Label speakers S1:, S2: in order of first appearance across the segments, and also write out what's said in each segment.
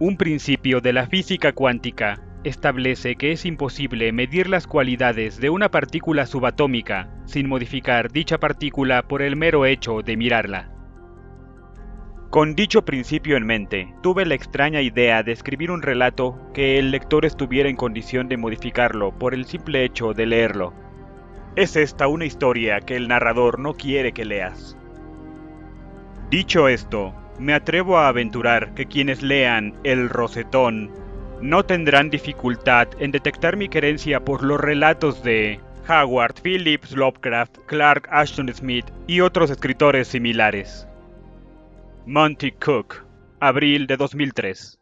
S1: Un principio de la física cuántica establece que es imposible medir las cualidades de una partícula subatómica sin modificar dicha partícula por el mero hecho de mirarla. Con dicho principio en mente, tuve la extraña idea de escribir un relato que el lector estuviera en condición de modificarlo por el simple hecho de leerlo. Es esta una historia que el narrador no quiere que leas. Dicho esto, me atrevo a aventurar que quienes lean El Rosetón no tendrán dificultad en detectar mi querencia por los relatos de Howard Phillips Lovecraft, Clark Ashton Smith y otros escritores similares. Monty Cook, abril de 2003.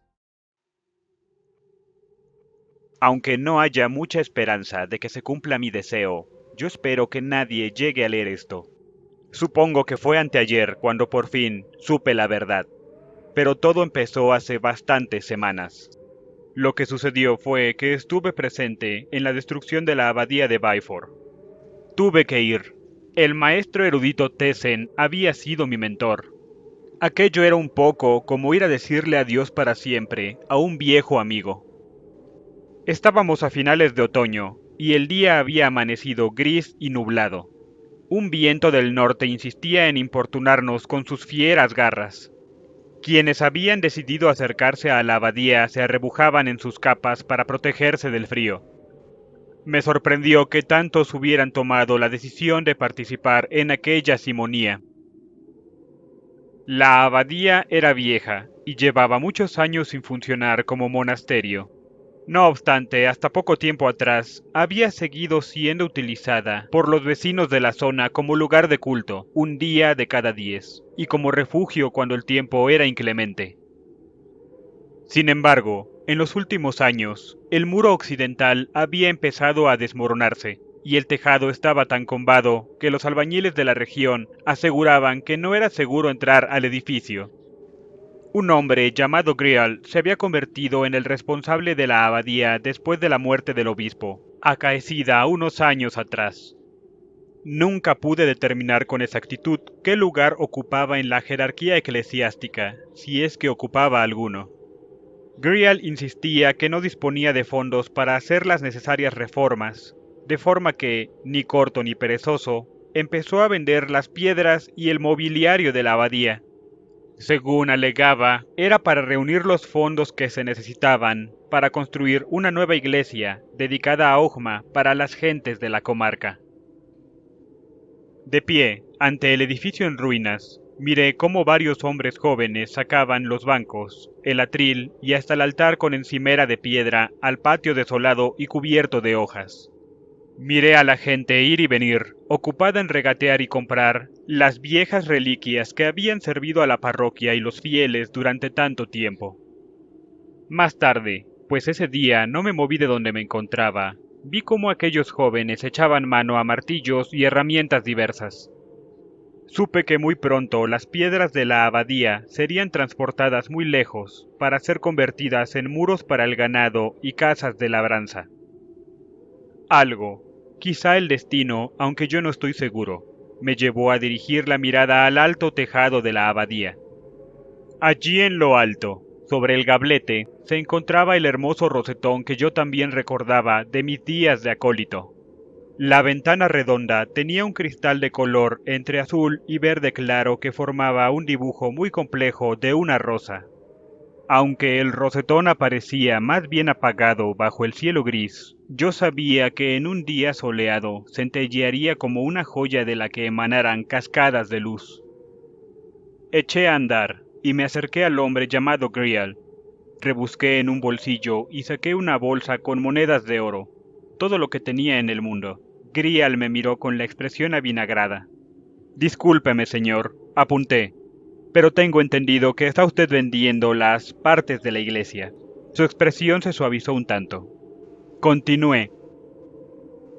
S1: Aunque no haya mucha esperanza de que se cumpla mi deseo, yo espero que nadie llegue a leer esto. Supongo que fue anteayer cuando por fin supe la verdad, pero todo empezó hace bastantes semanas. Lo que sucedió fue que estuve presente en la destrucción de la abadía de Byford. Tuve que ir. El maestro erudito Tessen había sido mi mentor. Aquello era un poco como ir a decirle adiós para siempre a un viejo amigo. Estábamos a finales de otoño, y el día había amanecido gris y nublado. Un viento del norte insistía en importunarnos con sus fieras garras. Quienes habían decidido acercarse a la abadía se arrebujaban en sus capas para protegerse del frío. Me sorprendió que tantos hubieran tomado la decisión de participar en aquella simonía. La abadía era vieja y llevaba muchos años sin funcionar como monasterio. No obstante, hasta poco tiempo atrás, había seguido siendo utilizada por los vecinos de la zona como lugar de culto, un día de cada 10, y como refugio cuando el tiempo era inclemente. Sin embargo, en los últimos años, el muro occidental había empezado a desmoronarse, y el tejado estaba tan combado que los albañiles de la región aseguraban que no era seguro entrar al edificio. Un hombre llamado Grial se había convertido en el responsable de la abadía después de la muerte del obispo, acaecida unos años atrás. Nunca pude determinar con exactitud qué lugar ocupaba en la jerarquía eclesiástica, si es que ocupaba alguno. Grial insistía que no disponía de fondos para hacer las necesarias reformas, de forma que, ni corto ni perezoso, empezó a vender las piedras y el mobiliario de la abadía. Según alegaba, era para reunir los fondos que se necesitaban para construir una nueva iglesia dedicada a Ojma para las gentes de la comarca. De pie, ante el edificio en ruinas, miré cómo varios hombres jóvenes sacaban los bancos, el atril y hasta el altar con encimera de piedra al patio desolado y cubierto de hojas. Miré a la gente ir y venir, ocupada en regatear y comprar las viejas reliquias que habían servido a la parroquia y los fieles durante tanto tiempo. Más tarde, pues ese día no me moví de donde me encontraba, vi cómo aquellos jóvenes echaban mano a martillos y herramientas diversas. Supe que muy pronto las piedras de la abadía serían transportadas muy lejos para ser convertidas en muros para el ganado y casas de labranza. Algo, quizá el destino, aunque yo no estoy seguro, me llevó a dirigir la mirada al alto tejado de la abadía. Allí en lo alto, sobre el gablete, se encontraba el hermoso rosetón que yo también recordaba de mis días de acólito. La ventana redonda tenía un cristal de color entre azul y verde claro que formaba un dibujo muy complejo de una rosa. Aunque el rosetón aparecía más bien apagado bajo el cielo gris, yo sabía que en un día soleado centellearía como una joya de la que emanaran cascadas de luz. Eché a andar y me acerqué al hombre llamado Grial. Rebusqué en un bolsillo y saqué una bolsa con monedas de oro, todo lo que tenía en el mundo. Grial me miró con la expresión avinagrada. Discúlpeme, señor, apunté, pero tengo entendido que está usted vendiendo las partes de la iglesia. Su expresión se suavizó un tanto. Continué.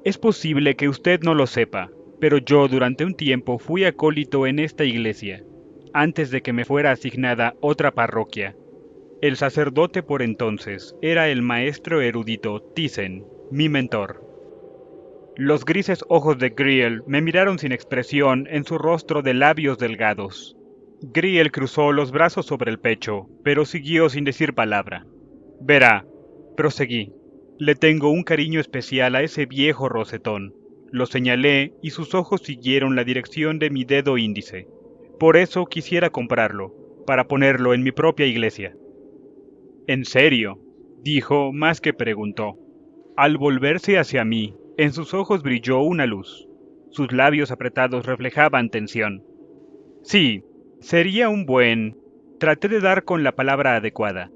S1: Es posible que usted no lo sepa, pero yo durante un tiempo fui acólito en esta iglesia, antes de que me fuera asignada otra parroquia. El sacerdote por entonces era el maestro erudito Thyssen, mi mentor. Los grises ojos de Griel me miraron sin expresión en su rostro de labios delgados. Griel cruzó los brazos sobre el pecho, pero siguió sin decir palabra. Verá, proseguí. Le tengo un cariño especial a ese viejo rosetón. Lo señalé y sus ojos siguieron la dirección de mi dedo índice. Por eso quisiera comprarlo, para ponerlo en mi propia iglesia. ¿En serio?, dijo más que preguntó. Al volverse hacia mí, en sus ojos brilló una luz. Sus labios apretados reflejaban tensión. Sí, sería un buen... Traté de dar con la palabra adecuada.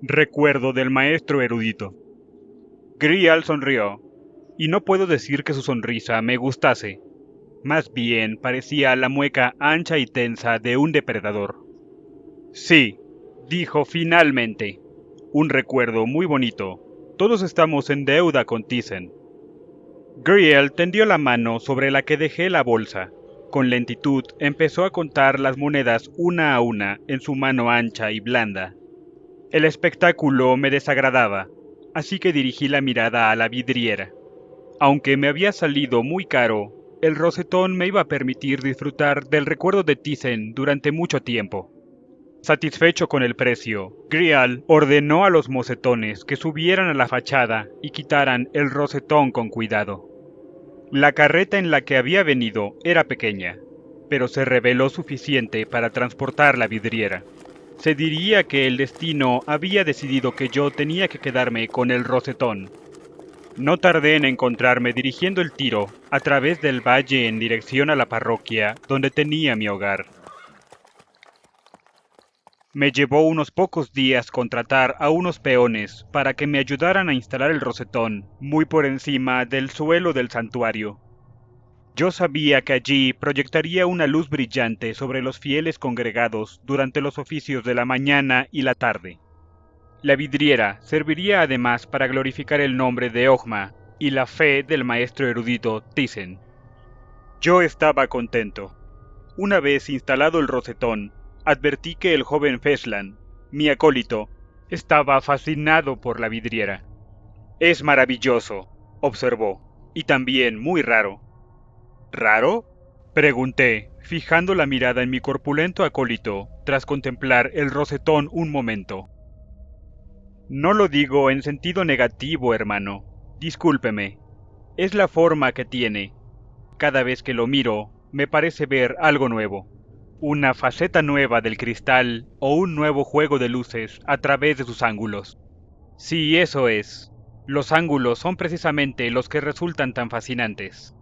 S1: Recuerdo del maestro erudito. Grial sonrió, y no puedo decir que su sonrisa me gustase. Más bien parecía la mueca ancha y tensa de un depredador. Sí, dijo finalmente. Un recuerdo muy bonito. Todos estamos en deuda con Thyssen. Griel tendió la mano sobre la que dejé la bolsa. Con lentitud empezó a contar las monedas una a una en su mano ancha y blanda. El espectáculo me desagradaba, así que dirigí la mirada a la vidriera. Aunque me había salido muy caro, el rosetón me iba a permitir disfrutar del recuerdo de Thyssen durante mucho tiempo. Satisfecho con el precio, Grial ordenó a los mocetones que subieran a la fachada y quitaran el rosetón con cuidado. La carreta en la que había venido era pequeña, pero se reveló suficiente para transportar la vidriera. Se diría que el destino había decidido que yo tenía que quedarme con el rosetón. No tardé en encontrarme dirigiendo el tiro a través del valle en dirección a la parroquia donde tenía mi hogar. Me llevó unos pocos días contratar a unos peones para que me ayudaran a instalar el rosetón muy por encima del suelo del santuario. Yo sabía que allí proyectaría una luz brillante sobre los fieles congregados durante los oficios de la mañana y la tarde. La vidriera serviría además para glorificar el nombre de Ogma y la fe del maestro erudito Thyssen. Yo estaba contento. Una vez instalado el rosetón, advertí que el joven Feslan, mi acólito, estaba fascinado por la vidriera. «Es maravilloso», observó, «y también muy raro». ¿Raro?, pregunté, fijando la mirada en mi corpulento acólito tras contemplar el rosetón un momento. No lo digo en sentido negativo, hermano. Discúlpeme. Es la forma que tiene. Cada vez que lo miro, me parece ver algo nuevo. Una faceta nueva del cristal o un nuevo juego de luces a través de sus ángulos. Sí, eso es. Los ángulos son precisamente los que resultan tan fascinantes.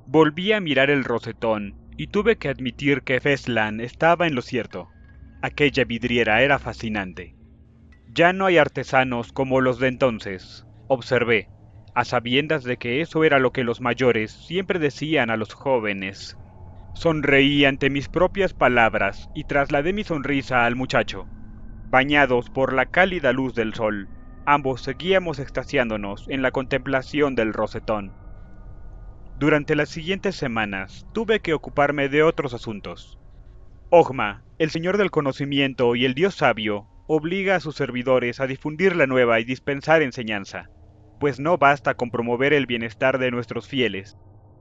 S1: Volví a mirar el rosetón y tuve que admitir que Feslan estaba en lo cierto. Aquella vidriera era fascinante. Ya no hay artesanos como los de entonces, observé, a sabiendas de que eso era lo que los mayores siempre decían a los jóvenes. Sonreí ante mis propias palabras y trasladé mi sonrisa al muchacho. Bañados por la cálida luz del sol, ambos seguíamos extasiándonos en la contemplación del rosetón. Durante las siguientes semanas tuve que ocuparme de otros asuntos. Ogma, el señor del conocimiento y el dios sabio, obliga a sus servidores a difundir la nueva y dispensar enseñanza, pues no basta con promover el bienestar de nuestros fieles,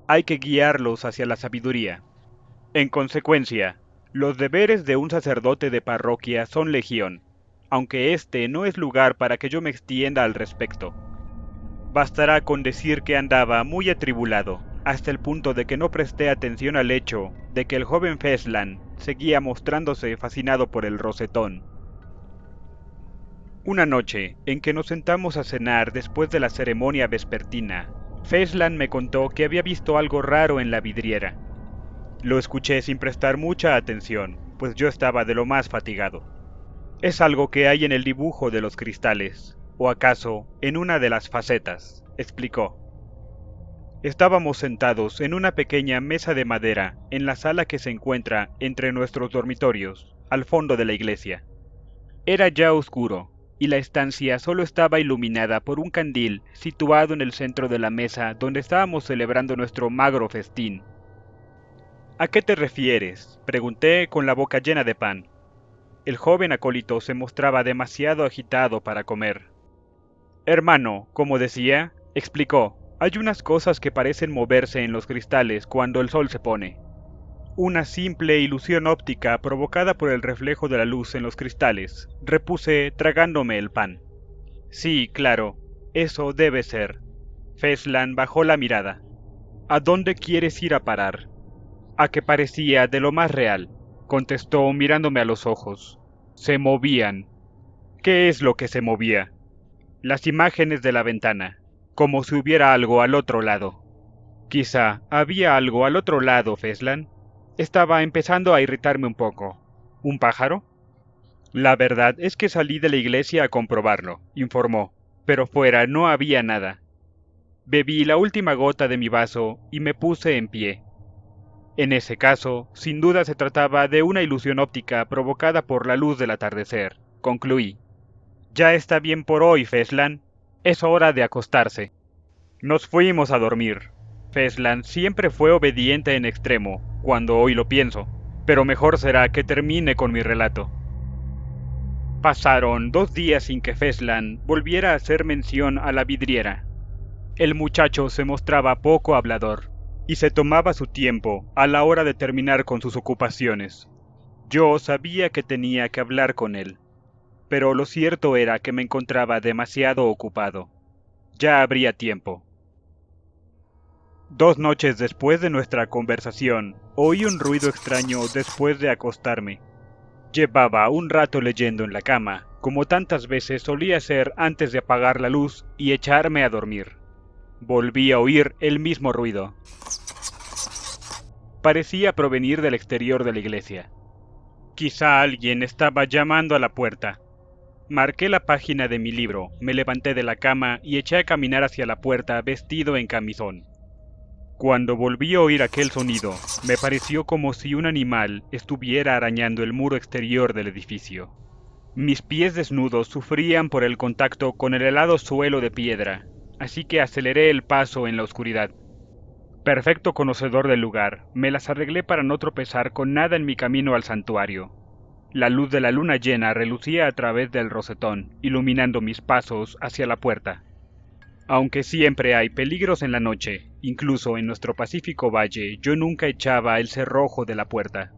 S1: hay que guiarlos hacia la sabiduría. En consecuencia, los deberes de un sacerdote de parroquia son legión, aunque este no es lugar para que yo me extienda al respecto. Bastará con decir que andaba muy atribulado, hasta el punto de que no presté atención al hecho de que el joven Feslan seguía mostrándose fascinado por el rosetón. Una noche, en que nos sentamos a cenar después de la ceremonia vespertina, Feslan me contó que había visto algo raro en la vidriera. Lo escuché sin prestar mucha atención, pues yo estaba de lo más fatigado. Es algo que hay en el dibujo de los cristales, o acaso en una de las facetas, explicó. Estábamos sentados en una pequeña mesa de madera en la sala que se encuentra entre nuestros dormitorios, al fondo de la iglesia. Era ya oscuro, y la estancia solo estaba iluminada por un candil situado en el centro de la mesa donde estábamos celebrando nuestro magro festín. ¿A qué te refieres?, pregunté con la boca llena de pan. El joven acólito se mostraba demasiado agitado para comer. Hermano, como decía, explicó, hay unas cosas que parecen moverse en los cristales cuando el sol se pone. Una simple ilusión óptica provocada por el reflejo de la luz en los cristales, repuse tragándome el pan. Sí, claro, eso debe ser. Feslan bajó la mirada. ¿A dónde quieres ir a parar? A que parecía de lo más real, contestó mirándome a los ojos. Se movían. ¿Qué es lo que se movía? Las imágenes de la ventana, como si hubiera algo al otro lado. Quizá había algo al otro lado, Feslan. Estaba empezando a irritarme un poco. ¿Un pájaro? La verdad es que salí de la iglesia a comprobarlo, informó, pero fuera no había nada. Bebí la última gota de mi vaso y me puse en pie. En ese caso, sin duda se trataba de una ilusión óptica provocada por la luz del atardecer, concluí. Ya está bien por hoy, Feslan. Es hora de acostarse. Nos fuimos a dormir. Feslan siempre fue obediente en extremo, cuando hoy lo pienso, pero mejor será que termine con mi relato. Pasaron 2 días sin que Feslan volviera a hacer mención a la vidriera. El muchacho se mostraba poco hablador, y se tomaba su tiempo a la hora de terminar con sus ocupaciones. Yo sabía que tenía que hablar con él, pero lo cierto era que me encontraba demasiado ocupado. Ya habría tiempo. 2 noches después de nuestra conversación, oí un ruido extraño después de acostarme. Llevaba un rato leyendo en la cama, como tantas veces solía hacer antes de apagar la luz y echarme a dormir. Volví a oír el mismo ruido. Parecía provenir del exterior de la iglesia. Quizá alguien estaba llamando a la puerta. Marqué la página de mi libro, me levanté de la cama y eché a caminar hacia la puerta vestido en camisón. Cuando volví a oír aquel sonido, me pareció como si un animal estuviera arañando el muro exterior del edificio. Mis pies desnudos sufrían por el contacto con el helado suelo de piedra, así que aceleré el paso en la oscuridad. Perfecto conocedor del lugar, me las arreglé para no tropezar con nada en mi camino al santuario. La luz de la luna llena relucía a través del rosetón, iluminando mis pasos hacia la puerta. Aunque siempre hay peligros en la noche, incluso en nuestro pacífico valle, yo nunca echaba el cerrojo de la puerta.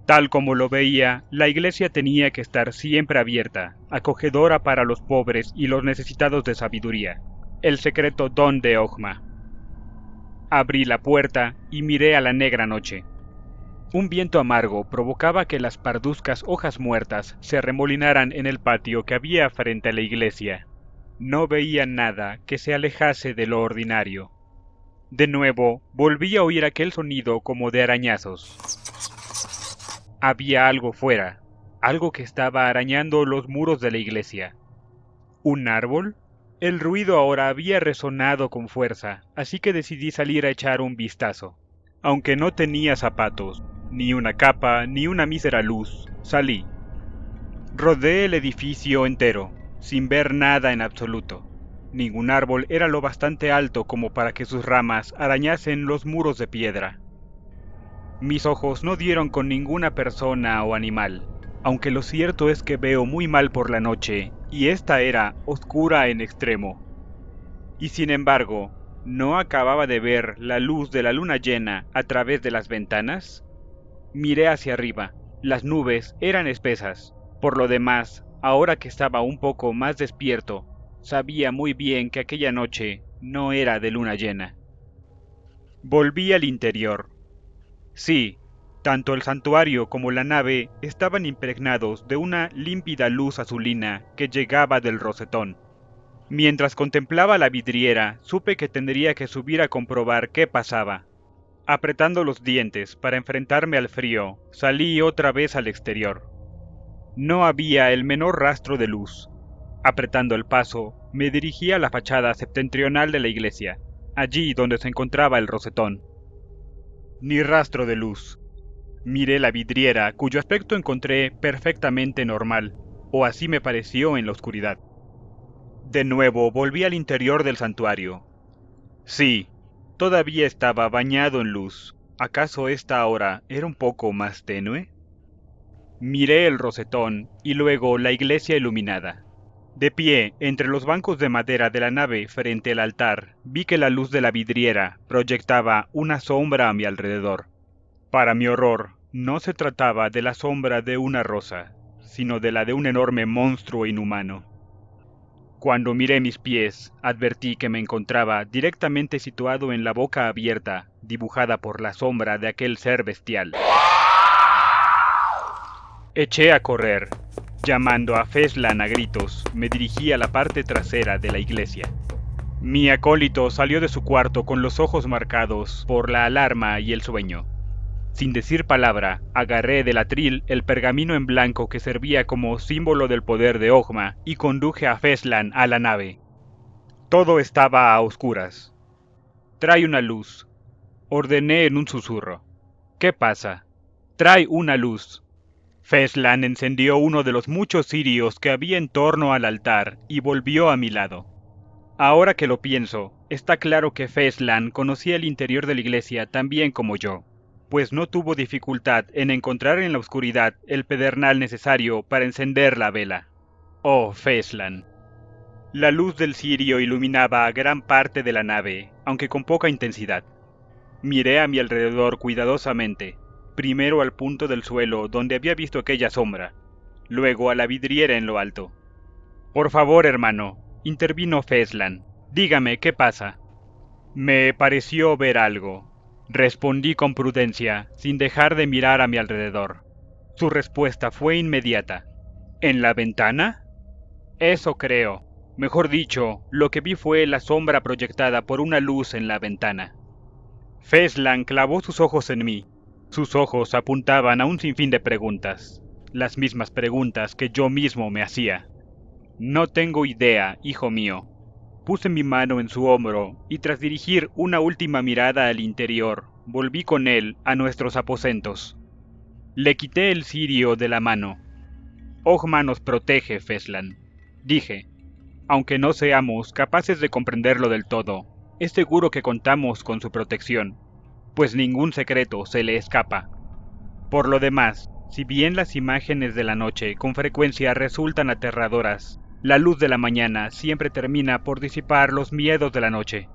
S1: Tal como lo veía, la iglesia tenía que estar siempre abierta, acogedora para los pobres y los necesitados de sabiduría. El secreto don de Ojma. Abrí la puerta y miré a la negra noche. Un viento amargo provocaba que las parduzcas hojas muertas se arremolinaran en el patio que había frente a la iglesia. No veía nada que se alejase de lo ordinario. De nuevo, volví a oír aquel sonido como de arañazos. Había algo fuera, algo que estaba arañando los muros de la iglesia. ¿Un árbol? El ruido ahora había resonado con fuerza, así que decidí salir a echar un vistazo. Aunque no tenía zapatos, ni una capa, ni una mísera luz, salí. Rodé el edificio entero, sin ver nada en absoluto. Ningún árbol era lo bastante alto como para que sus ramas arañasen los muros de piedra. Mis ojos no dieron con ninguna persona o animal, aunque lo cierto es que veo muy mal por la noche, y esta era oscura en extremo. Y sin embargo, ¿no acababa de ver la luz de la luna llena a través de las ventanas? Miré hacia arriba. Las nubes eran espesas. Por lo demás, ahora que estaba un poco más despierto, sabía muy bien que aquella noche no era de luna llena. Volví al interior. Sí, tanto el santuario como la nave estaban impregnados de una límpida luz azulina que llegaba del rosetón. Mientras contemplaba la vidriera, supe que tendría que subir a comprobar qué pasaba. Apretando los dientes para enfrentarme al frío, salí otra vez al exterior. No había el menor rastro de luz. Apretando el paso, me dirigí a la fachada septentrional de la iglesia, allí donde se encontraba el rosetón. Ni rastro de luz. Miré la vidriera, cuyo aspecto encontré perfectamente normal, o así me pareció en la oscuridad. De nuevo volví al interior del santuario. Sí, todavía estaba bañado en luz. ¿Acaso esta hora era un poco más tenue? Miré el rosetón y luego la iglesia iluminada. De pie, entre los bancos de madera de la nave frente al altar, vi que la luz de la vidriera proyectaba una sombra a mi alrededor. Para mi horror, no se trataba de la sombra de una rosa, sino de la de un enorme monstruo inhumano. Cuando miré mis pies, advertí que me encontraba directamente situado en la boca abierta, dibujada por la sombra de aquel ser bestial. Eché a correr. Llamando a Feslan a gritos, me dirigí a la parte trasera de la iglesia. Mi acólito salió de su cuarto con los ojos marcados por la alarma y el sueño. Sin decir palabra, agarré del atril el pergamino en blanco que servía como símbolo del poder de Ogma y conduje a Feslan a la nave. Todo estaba a oscuras. «Trae una luz», ordené en un susurro. «¿Qué pasa? Trae una luz». Feslan encendió uno de los muchos cirios que había en torno al altar y volvió a mi lado. Ahora que lo pienso, está claro que Feslan conocía el interior de la iglesia tan bien como yo, pues no tuvo dificultad en encontrar en la oscuridad el pedernal necesario para encender la vela. Oh, Feslan. La luz del cirio iluminaba a gran parte de la nave, aunque con poca intensidad. Miré a mi alrededor cuidadosamente, primero al punto del suelo donde había visto aquella sombra, luego a la vidriera en lo alto. «Por favor, hermano», intervino Feslan, «dígame qué pasa». «Me pareció ver algo», respondí con prudencia, sin dejar de mirar a mi alrededor. Su respuesta fue inmediata. «¿En la ventana?» «Eso creo. Mejor dicho, lo que vi fue la sombra proyectada por una luz en la ventana». Feslan clavó sus ojos en mí. Sus ojos apuntaban a un sinfín de preguntas, las mismas preguntas que yo mismo me hacía. «No tengo idea, hijo mío». Puse mi mano en su hombro y tras dirigir una última mirada al interior, volví con él a nuestros aposentos. Le quité el cirio de la mano. «Ogma nos protege, Feslan», dije. «Aunque no seamos capaces de comprenderlo del todo, es seguro que contamos con su protección, pues ningún secreto se le escapa. Por lo demás, si bien las imágenes de la noche con frecuencia resultan aterradoras, la luz de la mañana siempre termina por disipar los miedos de la noche.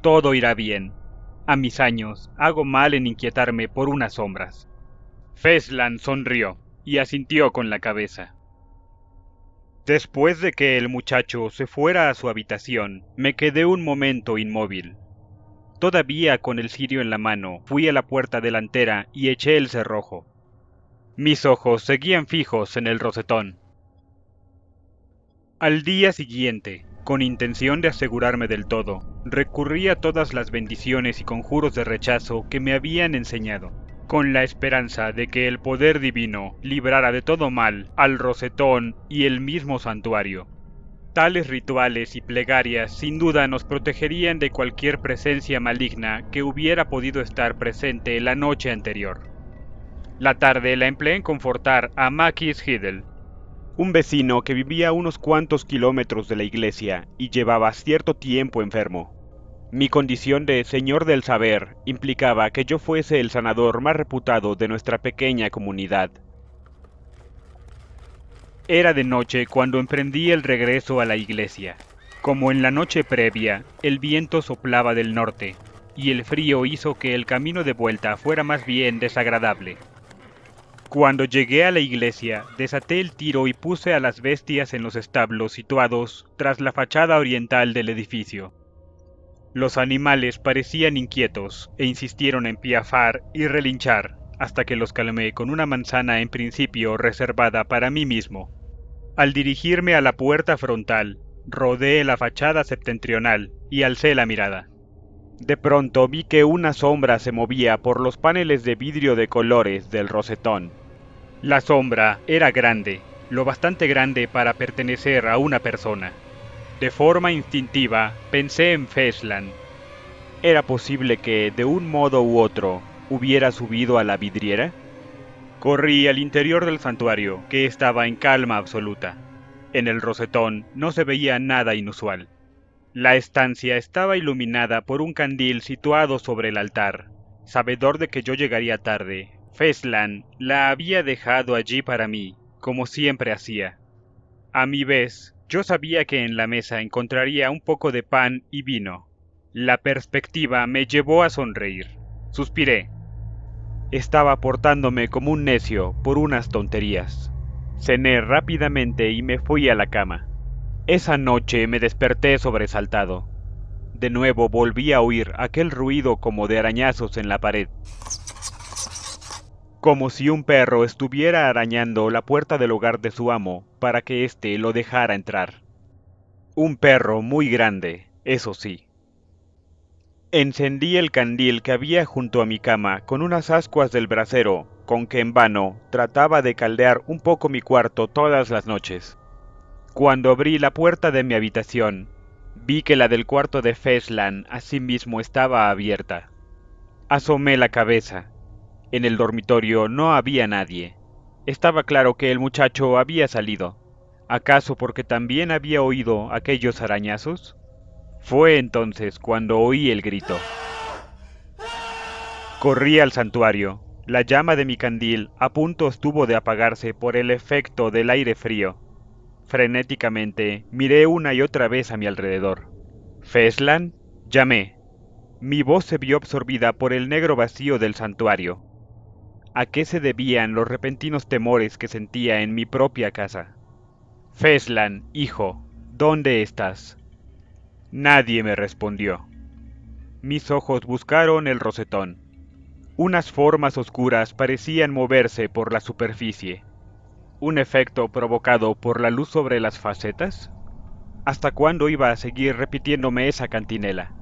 S1: Todo irá bien. A mis años, hago mal en inquietarme por unas sombras». Feslan sonrió y asintió con la cabeza. Después de que el muchacho se fuera a su habitación, me quedé un momento inmóvil. Todavía con el cirio en la mano, fui a la puerta delantera y eché el cerrojo. Mis ojos seguían fijos en el rosetón. Al día siguiente, con intención de asegurarme del todo, recurrí a todas las bendiciones y conjuros de rechazo que me habían enseñado, con la esperanza de que el poder divino librara de todo mal al rosetón y el mismo santuario. Tales rituales y plegarias sin duda nos protegerían de cualquier presencia maligna que hubiera podido estar presente la noche anterior. La tarde la empleé en confortar a Makis Hiddle, un vecino que vivía a unos cuantos kilómetros de la iglesia y llevaba cierto tiempo enfermo. Mi condición de señor del saber implicaba que yo fuese el sanador más reputado de nuestra pequeña comunidad. Era de noche cuando emprendí el regreso a la iglesia. Como en la noche previa, el viento soplaba del norte, y el frío hizo que el camino de vuelta fuera más bien desagradable. Cuando llegué a la iglesia, desaté el tiro y puse a las bestias en los establos situados tras la fachada oriental del edificio. Los animales parecían inquietos e insistieron en piafar y relinchar, hasta que los calmé con una manzana en principio reservada para mí mismo. Al dirigirme a la puerta frontal, rodeé la fachada septentrional y alcé la mirada. De pronto vi que una sombra se movía por los paneles de vidrio de colores del rosetón. La sombra era grande, lo bastante grande para pertenecer a una persona. De forma instintiva, pensé en Feslan. ¿Era posible que, de un modo u otro, hubiera subido a la vidriera? Corrí al interior del santuario, que estaba en calma absoluta. En el rosetón no se veía nada inusual. La estancia estaba iluminada por un candil situado sobre el altar. Sabedor de que yo llegaría tarde, Feslan la había dejado allí para mí, como siempre hacía. A mi vez, yo sabía que en la mesa encontraría un poco de pan y vino. La perspectiva me llevó a sonreír. Suspiré. Estaba portándome como un necio por unas tonterías. Cené rápidamente y me fui a la cama. Esa noche me desperté sobresaltado. De nuevo volví a oír aquel ruido como de arañazos en la pared, como si un perro estuviera arañando la puerta del hogar de su amo para que éste lo dejara entrar. Un perro muy grande, eso sí. Encendí el candil que había junto a mi cama con unas ascuas del brasero, con que en vano trataba de caldear un poco mi cuarto todas las noches. Cuando abrí la puerta de mi habitación, vi que la del cuarto de Feslan asimismo estaba abierta. Asomé la cabeza. En el dormitorio no había nadie. Estaba claro que el muchacho había salido. ¿Acaso porque también había oído aquellos arañazos? Fue entonces cuando oí el grito. Corrí al santuario. La llama de mi candil a punto estuvo de apagarse por el efecto del aire frío. Frenéticamente miré una y otra vez a mi alrededor. ¿Feslan? Llamé. Mi voz se vio absorbida por el negro vacío del santuario. ¿A qué se debían los repentinos temores que sentía en mi propia casa? Feslan, hijo, ¿dónde estás? Nadie me respondió. Mis ojos buscaron el rosetón. Unas formas oscuras parecían moverse por la superficie. ¿Un efecto provocado por la luz sobre las facetas? ¿Hasta cuándo iba a seguir repitiéndome esa cantinela?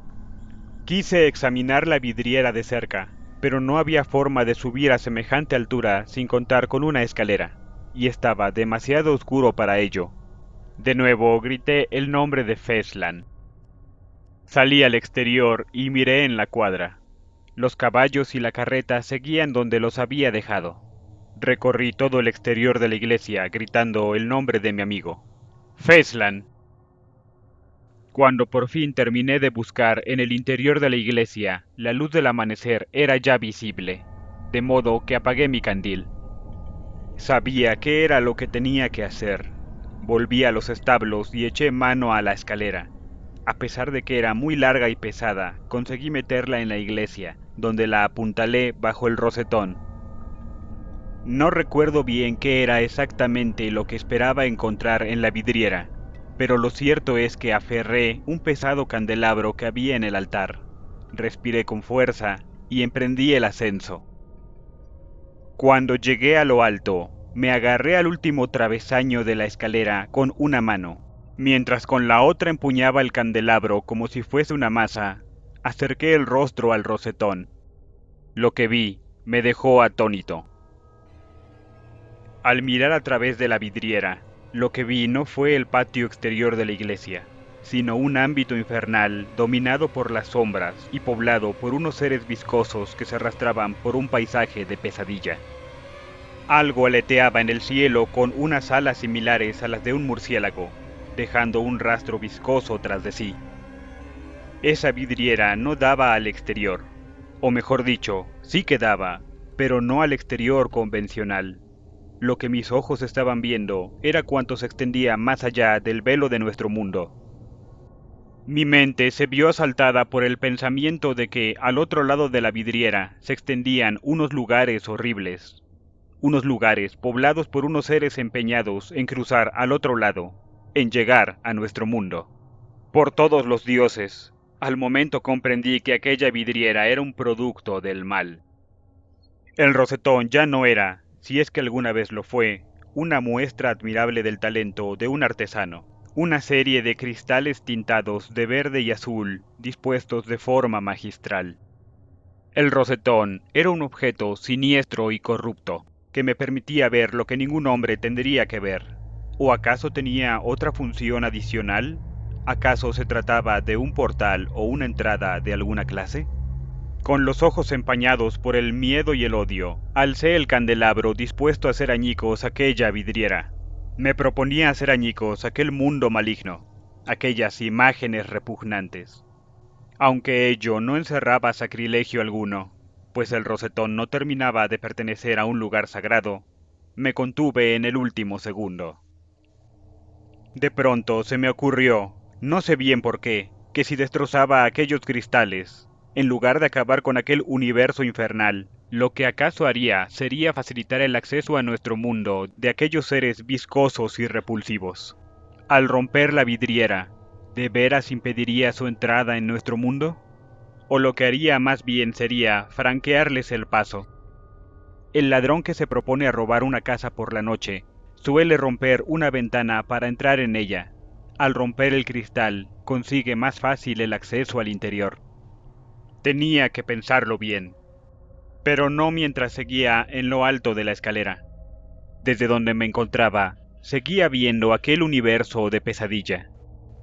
S1: Quise examinar la vidriera de cerca, pero no había forma de subir a semejante altura sin contar con una escalera, y estaba demasiado oscuro para ello. De nuevo grité el nombre de Feslan. Salí al exterior y miré en la cuadra. Los caballos y la carreta seguían donde los había dejado. Recorrí todo el exterior de la iglesia gritando el nombre de mi amigo. Feslan. Cuando por fin terminé de buscar en el interior de la iglesia, la luz del amanecer era ya visible, de modo que apagué mi candil. Sabía qué era lo que tenía que hacer. Volví a los establos y eché mano a la escalera. A pesar de que era muy larga y pesada, conseguí meterla en la iglesia, donde la apuntalé bajo el rosetón. No recuerdo bien qué era exactamente lo que esperaba encontrar en la vidriera, pero lo cierto es que aferré un pesado candelabro que había en el altar. Respiré con fuerza y emprendí el ascenso. Cuando llegué a lo alto, me agarré al último travesaño de la escalera con una mano, mientras con la otra empuñaba el candelabro como si fuese una masa. Acerqué el rostro al rosetón. Lo que vi me dejó atónito. Al mirar a través de la vidriera, lo que vi no fue el patio exterior de la iglesia, sino un ámbito infernal dominado por las sombras y poblado por unos seres viscosos que se arrastraban por un paisaje de pesadilla. Algo aleteaba en el cielo con unas alas similares a las de un murciélago, dejando un rastro viscoso tras de sí. Esa vidriera no daba al exterior, o mejor dicho, sí que daba, pero no al exterior convencional. Lo que mis ojos estaban viendo era cuanto se extendía más allá del velo de nuestro mundo. Mi mente se vio asaltada por el pensamiento de que al otro lado de la vidriera se extendían unos lugares horribles, unos lugares poblados por unos seres empeñados en cruzar al otro lado, en llegar a nuestro mundo. Por todos los dioses, al momento comprendí que aquella vidriera era un producto del mal. El rosetón ya no era, si es que alguna vez lo fue, una muestra admirable del talento de un artesano. Una serie de cristales tintados de verde y azul, dispuestos de forma magistral. El rosetón era un objeto siniestro y corrupto, que me permitía ver lo que ningún hombre tendría que ver. ¿O acaso tenía otra función adicional? ¿Acaso se trataba de un portal o una entrada de alguna clase? Con los ojos empañados por el miedo y el odio, alcé el candelabro dispuesto a hacer añicos aquella vidriera. Me proponía hacer añicos aquel mundo maligno, aquellas imágenes repugnantes. Aunque ello no encerraba sacrilegio alguno, pues el rosetón no terminaba de pertenecer a un lugar sagrado, me contuve en el último segundo. De pronto se me ocurrió, no sé bien por qué, que si destrozaba aquellos cristales, en lugar de acabar con aquel universo infernal, Lo que acaso haría sería facilitar el acceso a nuestro mundo de aquellos seres viscosos y repulsivos. Al romper la vidriera, ¿de veras impediría su entrada en nuestro mundo? ¿O lo que haría más bien sería franquearles el paso? El ladrón que se propone a robar una casa por la noche suele romper una ventana para entrar en ella. Al romper el cristal, consigue más fácil el acceso al interior. Tenía que pensarlo bien, pero no mientras seguía en lo alto de la escalera. Desde donde me encontraba, seguía viendo aquel universo de pesadilla.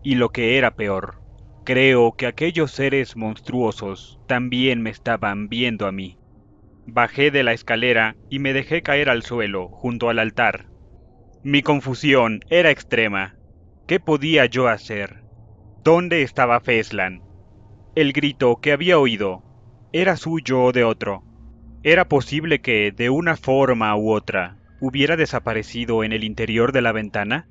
S1: Y lo que era peor, creo que aquellos seres monstruosos también me estaban viendo a mí. Bajé de la escalera y me dejé caer al suelo, junto al altar. Mi confusión era extrema. ¿Qué podía yo hacer? ¿Dónde estaba Feslan? El grito que había oído, ¿era suyo o de otro? ¿Era posible que, de una forma u otra, hubiera desaparecido en el interior de la ventana?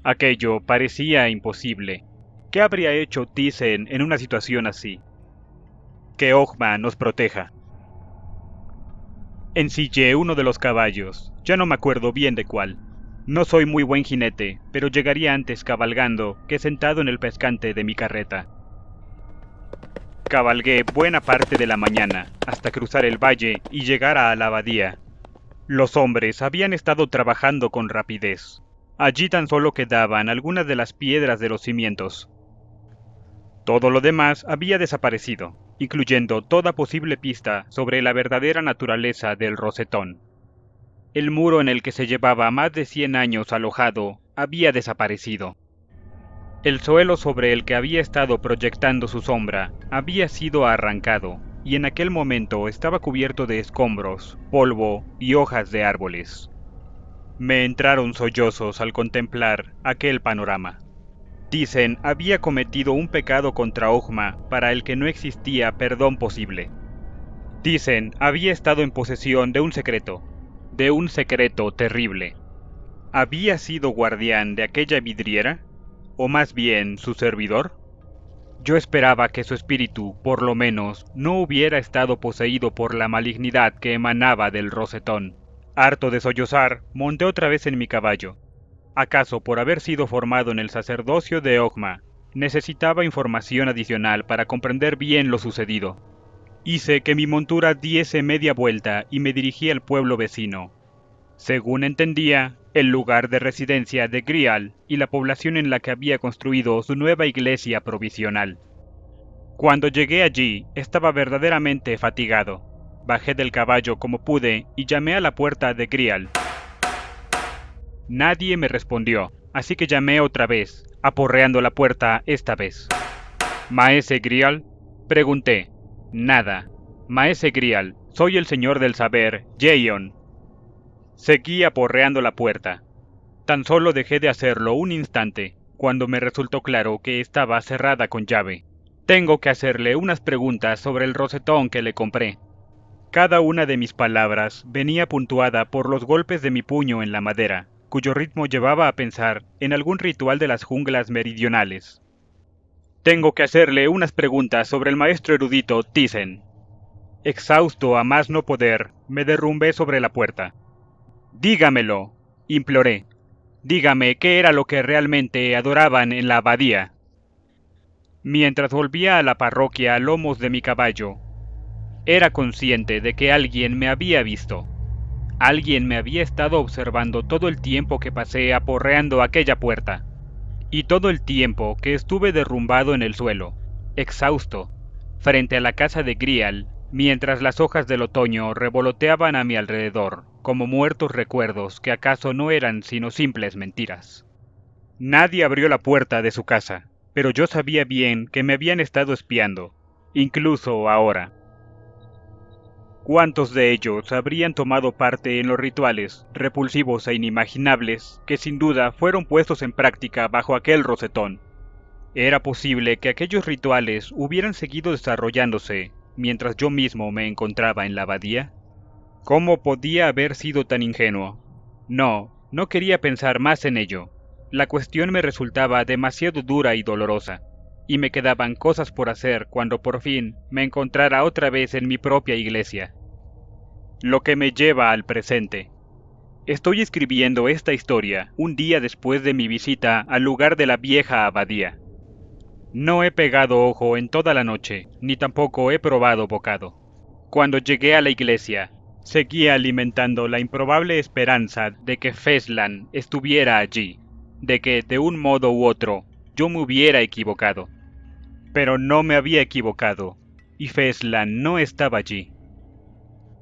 S1: Aquello parecía imposible. ¿Qué habría hecho Thyssen en una situación así? Que Ojma nos proteja. Ensillé uno de los caballos, ya no me acuerdo bien de cuál. No soy muy buen jinete, pero llegaría antes cabalgando que sentado en el pescante de mi carreta. Cabalgué buena parte de la mañana, hasta cruzar el valle y llegar a la abadía. Los hombres habían estado trabajando con rapidez. Allí tan solo quedaban algunas de las piedras de los cimientos. Todo lo demás había desaparecido, incluyendo toda posible pista sobre la verdadera naturaleza del rosetón. El muro en el que se llevaba más de 100 años alojado había desaparecido. El suelo sobre el que había estado proyectando su sombra había sido arrancado, y en aquel momento estaba cubierto de escombros, polvo y hojas de árboles. Me entraron sollozos al contemplar aquel panorama. Thyssen había cometido un pecado contra Ojma para el que no existía perdón posible. Thyssen había estado en posesión de un secreto terrible. ¿Había sido guardián de aquella vidriera? ¿O más bien su servidor? Yo esperaba que su espíritu, por lo menos, no hubiera estado poseído por la malignidad que emanaba del rosetón. Harto de sollozar, monté otra vez en mi caballo. ¿Acaso por haber sido formado en el sacerdocio de Ojma, necesitaba información adicional para comprender bien lo sucedido? Hice que mi montura diese media vuelta y me dirigí al pueblo vecino. Según entendía, el lugar de residencia de Grial y la población en la que había construido su nueva iglesia provisional. Cuando llegué allí, estaba verdaderamente fatigado. Bajé del caballo como pude y llamé a la puerta de Grial. Nadie me respondió, así que llamé otra vez, aporreando la puerta esta vez. ¿Maese Grial? Pregunté. Nada. Maese Grial, soy el señor del saber, Jaeon. Seguí aporreando la puerta. Tan solo dejé de hacerlo un instante, cuando me resultó claro que estaba cerrada con llave. Tengo que hacerle unas preguntas sobre el rosetón que le compré. Cada una de mis palabras venía puntuada por los golpes de mi puño en la madera, cuyo ritmo llevaba a pensar en algún ritual de las junglas meridionales. Tengo que hacerle unas preguntas sobre el maestro erudito Thyssen. Exhausto a más no poder, me derrumbé sobre la puerta. Dígamelo, imploré. Dígame qué era lo que realmente adoraban en la abadía. Mientras volvía a la parroquia a lomos de mi caballo, era consciente de que alguien me había visto. Alguien me había estado observando todo el tiempo que pasé aporreando aquella puerta, y todo el tiempo que estuve derrumbado en el suelo, exhausto, frente a la casa de Grial, mientras las hojas del otoño revoloteaban a mi alrededor, como muertos recuerdos que acaso no eran sino simples mentiras. Nadie abrió la puerta de su casa, pero yo sabía bien que me habían estado espiando, incluso ahora. ¿Cuántos de ellos habrían tomado parte en los rituales, repulsivos e inimaginables, que sin duda fueron puestos en práctica bajo aquel rosetón? ¿Era posible que aquellos rituales hubieran seguido desarrollándose mientras yo mismo me encontraba en la abadía? ¿Cómo podía haber sido tan ingenuo? No quería pensar más en ello. La cuestión me resultaba demasiado dura y dolorosa, y me quedaban cosas por hacer cuando por fin me encontrara otra vez en mi propia iglesia. lo que me lleva al presente. Estoy escribiendo esta historia un día después de mi visita al lugar de la vieja abadía. No he pegado ojo en toda la noche, ni tampoco he probado bocado. Cuando llegué a la iglesia, seguía alimentando la improbable esperanza de que Feslan estuviera allí, de que, de un modo u otro, yo me hubiera equivocado. Pero no me había equivocado, y Feslan no estaba allí.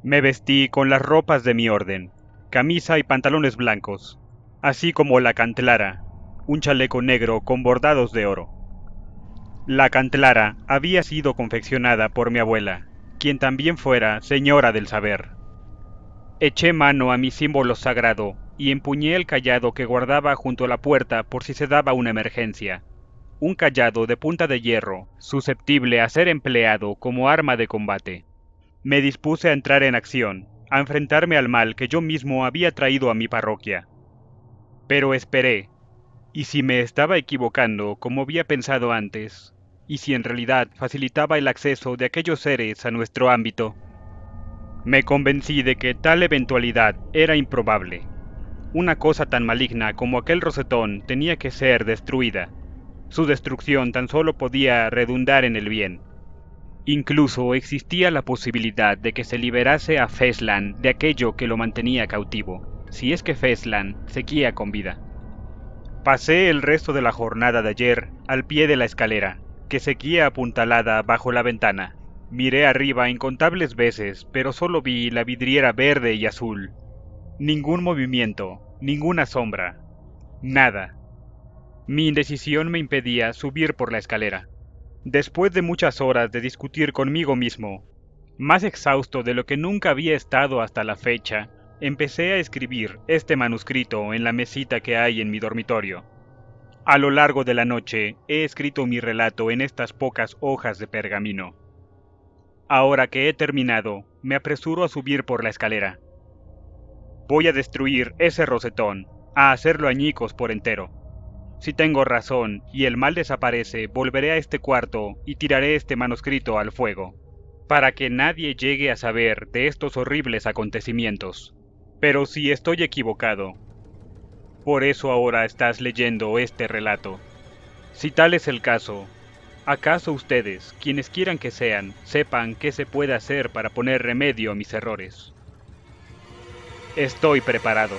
S1: Me vestí con las ropas de mi orden, camisa y pantalones blancos, así como la cantlara, un chaleco negro con bordados de oro. La cantlara había sido confeccionada por mi abuela, quien también fuera señora del saber. Eché mano a mi símbolo sagrado y empuñé el cayado que guardaba junto a la puerta por si se daba una emergencia. Un cayado de punta de hierro, susceptible a ser empleado como arma de combate. Me dispuse a entrar en acción, a enfrentarme al mal que yo mismo había traído a mi parroquia. Pero esperé, y si me estaba equivocando como había pensado antes, y si en realidad facilitaba el acceso de aquellos seres a nuestro ámbito, me convencí de que tal eventualidad era improbable. Una cosa tan maligna como aquel rosetón tenía que ser destruida. Su destrucción tan solo podía redundar en el bien. Incluso existía la posibilidad de que se liberase a Feslan de aquello que lo mantenía cautivo, si es que Feslan seguía con vida. Pasé el resto de la jornada de ayer al pie de la escalera, que seguía apuntalada bajo la ventana. Miré arriba incontables veces, pero solo vi la vidriera verde y azul. Ningún movimiento, ninguna sombra, nada. Mi indecisión me impedía subir por la escalera. Después de muchas horas de discutir conmigo mismo, más exhausto de lo que nunca había estado hasta la fecha, empecé a escribir este manuscrito en la mesita que hay en mi dormitorio. A lo largo de la noche he escrito mi relato en estas pocas hojas de pergamino. Ahora que he terminado, me apresuro a subir por la escalera. Voy a destruir ese rosetón, a hacerlo añicos por entero. Si tengo razón y el mal desaparece, volveré a este cuarto y tiraré este manuscrito al fuego, para que nadie llegue a saber de estos horribles acontecimientos. Pero si estoy equivocado, por eso ahora estás leyendo este relato. Si tal es el caso, ¿acaso ustedes, quienes quieran que sean, sepan qué se puede hacer para poner remedio a mis errores? Estoy preparado.